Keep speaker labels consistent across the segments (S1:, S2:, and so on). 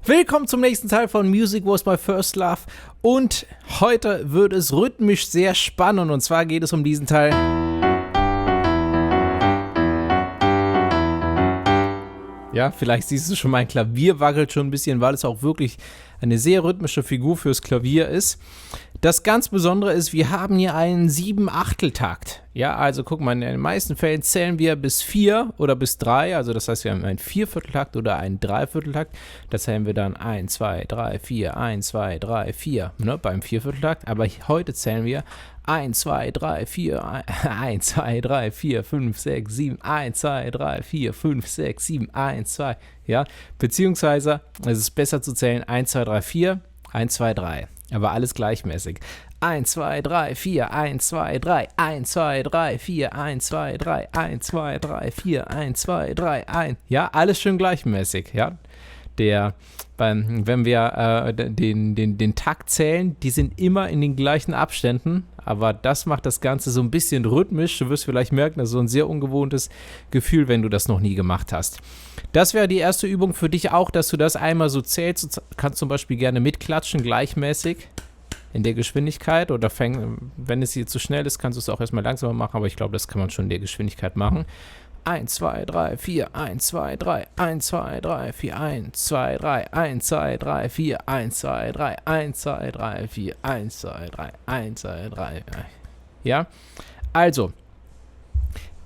S1: Willkommen zum nächsten Teil von Music Was My First Love und heute wird es rhythmisch sehr spannend und zwar geht es um diesen Teil. Ja, vielleicht siehst du schon, mein Klavier wackelt schon ein bisschen, weil es auch wirklich eine sehr rhythmische Figur fürs Klavier ist. Das ganz Besondere ist, wir haben hier einen 7/8-Takt. Ja, also guck mal, in den meisten Fällen zählen wir bis 4 oder bis 3. Also das heißt, wir haben einen 4/4-Takt oder einen 3/4-Takt. Da zählen wir dann 1, 2, 3, 4, 1, 2, 3, 4, ne, beim 4/4-Takt. Aber heute zählen wir 1, 2, 3, 4, 1, 2, 3, 4, 5, 6, 7, 1, 2, 3, 4, 5, 6, 7, 1, 2, ja, beziehungsweise es ist besser zu zählen 1, 2, 3, 4, 1, 2, 3, aber alles gleichmäßig. 1, 2, 3, 4, 1, 2, 3, 1, 2, 3, 4, 1, 2, 3, 1, 2, 3, 4, 1, 2, 3, 1, ja, alles schön gleichmäßig, ja. Wenn wir den Takt zählen, die sind immer in den gleichen Abständen, aber das macht das Ganze so ein bisschen rhythmisch. Du wirst vielleicht merken, das ist so ein sehr ungewohntes Gefühl, wenn du das noch nie gemacht hast. Das wäre die erste Übung für dich auch, dass du das einmal so zählst. Du kannst zum Beispiel gerne mitklatschen, gleichmäßig in der Geschwindigkeit oder wenn es hier zu schnell ist, kannst du es auch erstmal langsamer machen, aber ich glaube, das kann man schon in der Geschwindigkeit machen. 1, 2, 3, 4, 1, 2, 3, 1, 2, 3, 4, 1, 2, 3, 1, 2, 3, 4, 1, 2, 3, 1, 2, 3, 4, 1, 2, 3, 1, 2, 3. Ja, also,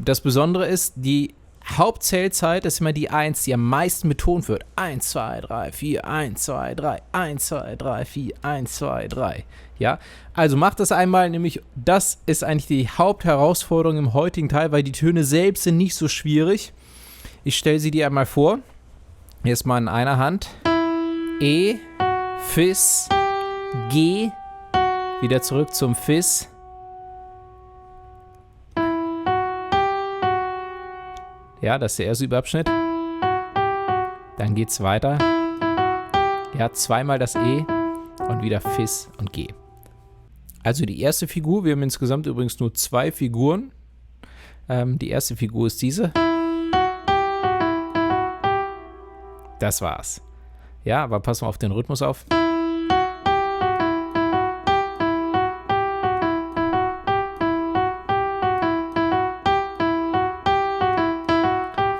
S1: das Besondere ist, die Hauptzählzeit ist immer die 1, die am meisten betont wird. 1, 2, 3, 4, 1, 2, 3, 1, 2, 3, 4, 1, 2, 3. Ja, also mach das einmal, nämlich das ist eigentlich die Hauptherausforderung im heutigen Teil, weil die Töne selbst sind nicht so schwierig. Ich stelle sie dir einmal vor. Jetzt mal in einer Hand. E, Fis, G, wieder zurück zum Fis. Ja, das ist der erste Überabschnitt. Dann geht's weiter. Ja, zweimal das E und wieder Fis und G. Also die erste Figur, wir haben insgesamt übrigens nur 2 Figuren. Die erste Figur ist diese. Das war's. Ja, aber pass mal auf den Rhythmus auf.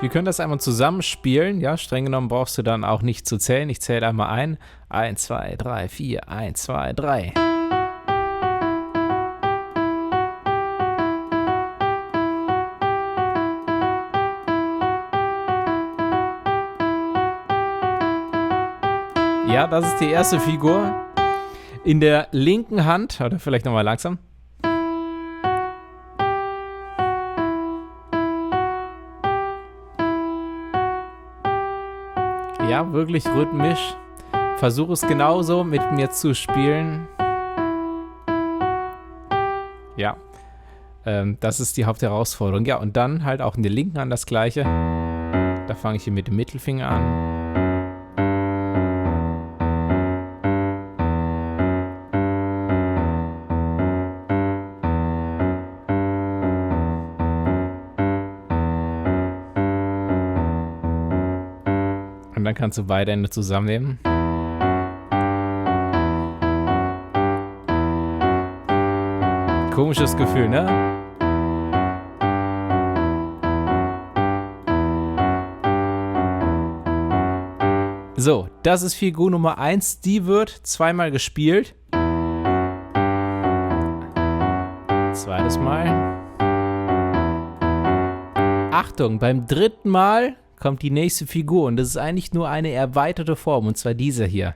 S1: Wir können das einmal zusammenspielen, ja, streng genommen brauchst du dann auch nicht zu zählen. Ich zähle einmal ein. 1, 2, 3, 4, 1, 2, 3. Ja, das ist die erste Figur. In der linken Hand, oder vielleicht nochmal langsam. Ja, wirklich rhythmisch. Versuch es genauso mit mir zu spielen. Ja, das ist die Hauptherausforderung. Ja, und dann halt auch in der linken Hand das Gleiche. Da fange ich hier mit dem Mittelfinger an. Und dann kannst du beide Hände zusammennehmen. Komisches Gefühl, ne? So, das ist Figur Nummer 1. Die wird zweimal gespielt. Zweites Mal. Achtung, beim dritten Mal kommt die nächste Figur und das ist eigentlich nur eine erweiterte Form und zwar diese hier.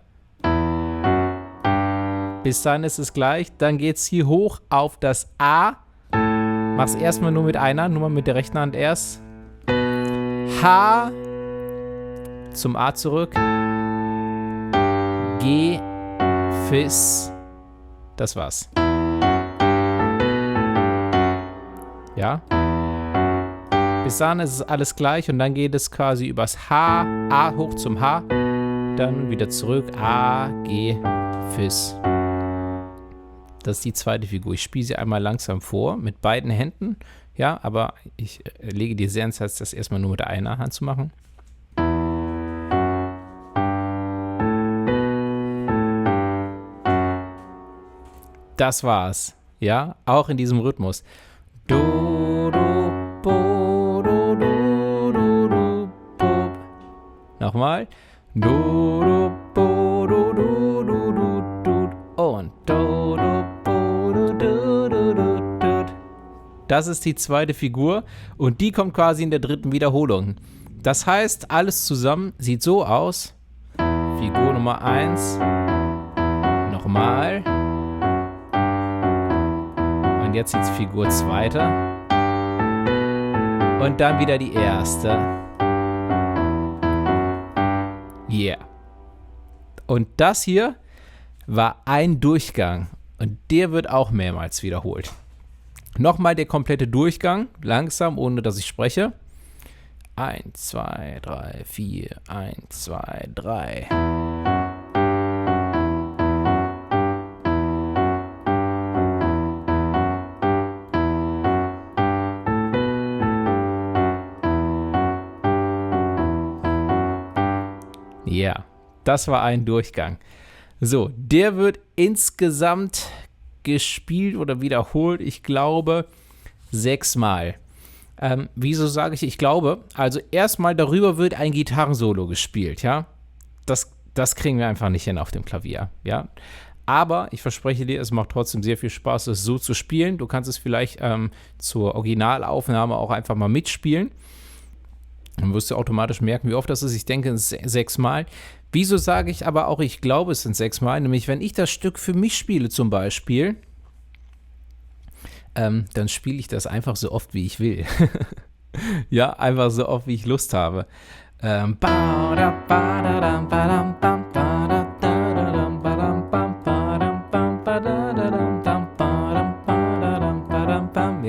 S1: Bis dann ist es gleich, dann geht es hier hoch auf das A. Mach's erstmal nur mit einer, nur mal mit der rechten Hand erst. H, zum A zurück. G, Fis, das war's. Ja. Bis dahin ist es alles gleich und dann geht es quasi übers H, A hoch zum H, dann wieder zurück, A, G, Fis. Das ist die zweite Figur. Ich spiele sie einmal langsam vor mit beiden Händen, ja, aber ich lege dir sehr ins Herz, das erstmal nur mit einer Hand zu machen. Das war's. Ja, auch in diesem Rhythmus. Do, do, bo, do, do, do, do, bo. Nochmal. Do, do, bo, do, do, do, do, do. Und do, do, bo, do, do, do, do, do. Das ist die zweite Figur und die kommt quasi in der dritten Wiederholung. Das heißt, alles zusammen sieht so aus. Figur Nummer 1. Nochmal. Und jetzt sieht Figur 2. Und dann wieder die erste. Yeah. Und das hier war ein Durchgang. Und der wird auch mehrmals wiederholt. Nochmal der komplette Durchgang. Langsam, ohne dass ich spreche. 1, 2, 3, 4. 1, 2, 3. Ja, das war ein Durchgang. So, der wird insgesamt gespielt oder wiederholt, ich glaube, 6 Mal. Wieso sage ich glaube? Also erstmal darüber wird ein Gitarrensolo gespielt, ja. Das kriegen wir einfach nicht hin auf dem Klavier, ja. Aber ich verspreche dir, es macht trotzdem sehr viel Spaß, es so zu spielen. Du kannst es vielleicht zur Originalaufnahme auch einfach mal mitspielen. Dann wirst du automatisch merken, wie oft das ist. Ich denke, es ist 6 Mal. Wieso sage ich aber auch, ich glaube, es sind 6 Mal? Nämlich, wenn ich das Stück für mich spiele zum Beispiel, dann spiele ich das einfach so oft, wie ich will. Ja, einfach so oft, wie ich Lust habe. Ja,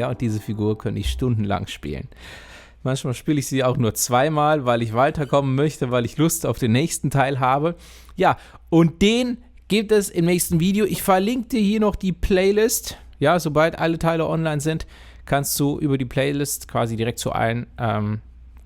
S1: und diese Figur könnte ich stundenlang spielen. Manchmal spiele ich sie auch nur 2-mal, weil ich weiterkommen möchte, weil ich Lust auf den nächsten Teil habe. Ja, und den gibt es im nächsten Video. Ich verlinke dir hier noch die Playlist. Ja, sobald alle Teile online sind, kannst du über die Playlist quasi direkt zu allen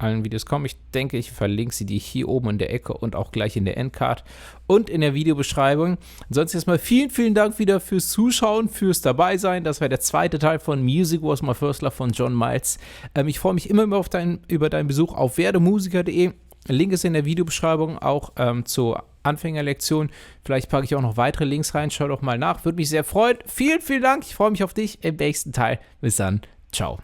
S1: Videos kommen. Ich denke, ich verlinke sie dir hier oben in der Ecke und auch gleich in der Endcard und in der Videobeschreibung. Ansonsten erstmal vielen, vielen Dank wieder fürs Zuschauen, fürs Dabeisein. Das war der zweite Teil von Music Was My First Love von John Miles. Ich freue mich immer über deinen Besuch auf werdemusiker.de. Link ist in der Videobeschreibung auch zur Anfängerlektion. Vielleicht packe ich auch noch weitere Links rein. Schau doch mal nach. Würde mich sehr freuen. Vielen, vielen Dank. Ich freue mich auf dich im nächsten Teil. Bis dann. Ciao.